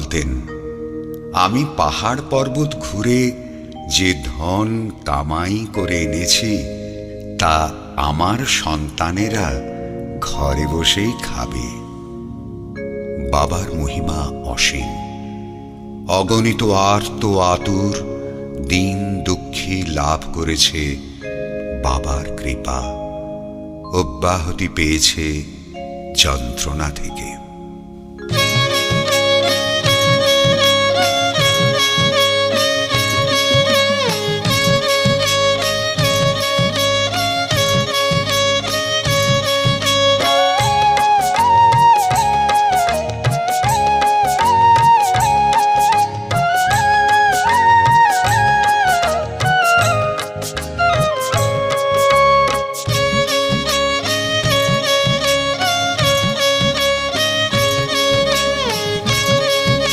বলতেন, আমি পাহাড় পর্বত ঘুরে যে ধন কামাই করে এনেছি তা আমার সন্তানেরা ঘরে বসেই খাবে। বাবার মহিমা অসীম। অগণিত আর্ত আতুর দিন দুঃখী লাভ করেছে বাবার কৃপা, অব্যাহতি পেয়েছে যন্ত্রণা থেকে।